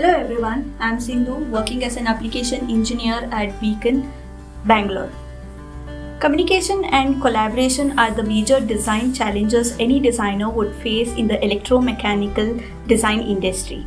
Hello everyone, I'm Sindhu, working as an application engineer at Beacon, Bangalore. Communication and collaboration are the major design challenges any designer would face in the electromechanical design industry.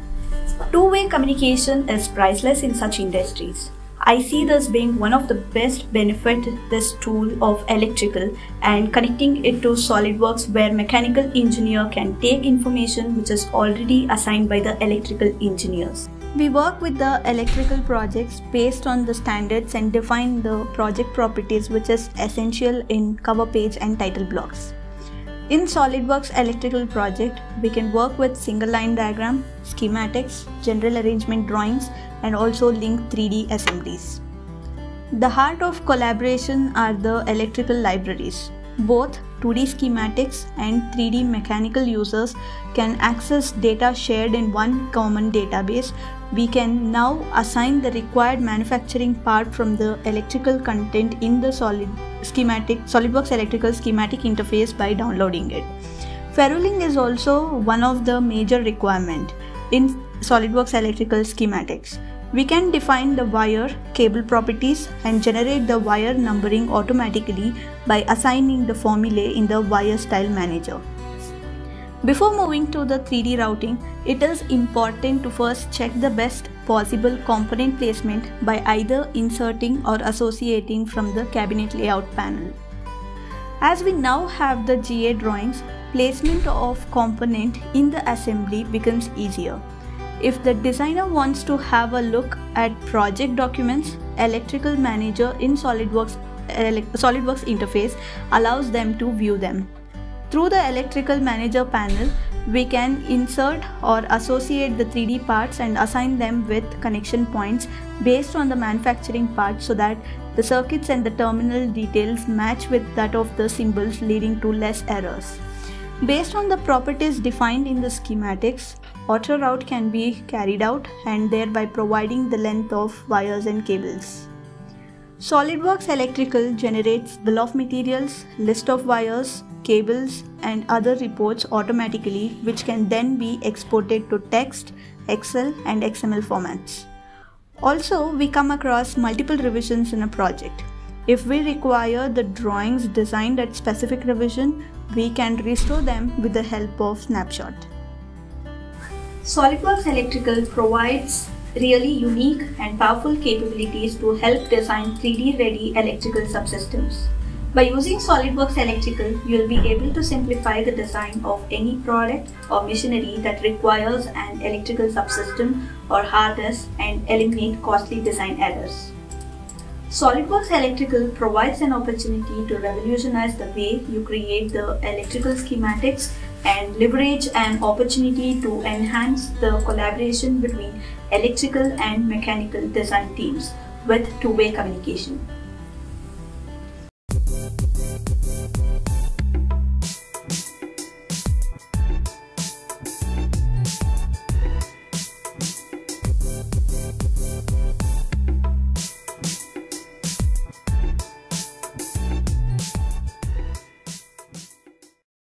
Two-way communication is priceless in such industries. I see this being one of the best benefits this tool of electrical and connecting it to SolidWorks, where mechanical engineer can take information which is already assigned by the electrical engineers. We work with the electrical projects based on the standards and define the project properties, which is essential in cover page and title blocks. In SolidWorks electrical project, we can work with single line diagram, schematics, general arrangement drawings, and also link 3D assemblies. The heart of collaboration are the electrical libraries. Both 2D schematics and 3D mechanical users can access data shared in one common database. We can now assign the required manufacturing part from the electrical content in the SolidWorks electrical schematic interface by downloading it. Ferruling is also one of the major requirements in SolidWorks electrical schematics. We can define the wire cable properties and generate the wire numbering automatically by assigning the formulae in the wire style manager. Before moving to the 3D routing, it is important to first check the best possible component placement by either inserting or associating from the cabinet layout panel. As we now have the GA drawings, placement of component in the assembly becomes easier. If the designer wants to have a look at project documents, Electrical Manager in SolidWorks interface allows them to view them. Through the Electrical Manager panel, we can insert or associate the 3D parts and assign them with connection points based on the manufacturing part, so that the circuits and the terminal details match with that of the symbols, leading to less errors. Based on the properties defined in the schematics, auto route can be carried out, and thereby providing the length of wires and cables. SolidWorks Electrical generates bill of materials, list of wires, cables, and other reports automatically, which can then be exported to text, Excel, and XML formats. Also, we come across multiple revisions in a project. If we require the drawings designed at specific revision, we can restore them with the help of Snapshot. SolidWorks Electrical provides really unique and powerful capabilities to help design 3D ready electrical subsystems. By using SolidWorks Electrical, you will be able to simplify the design of any product or machinery that requires an electrical subsystem or harness and eliminate costly design errors. SolidWorks Electrical provides an opportunity to revolutionize the way you create the electrical schematics and leverage an opportunity to enhance the collaboration between electrical and mechanical design teams with two-way communication.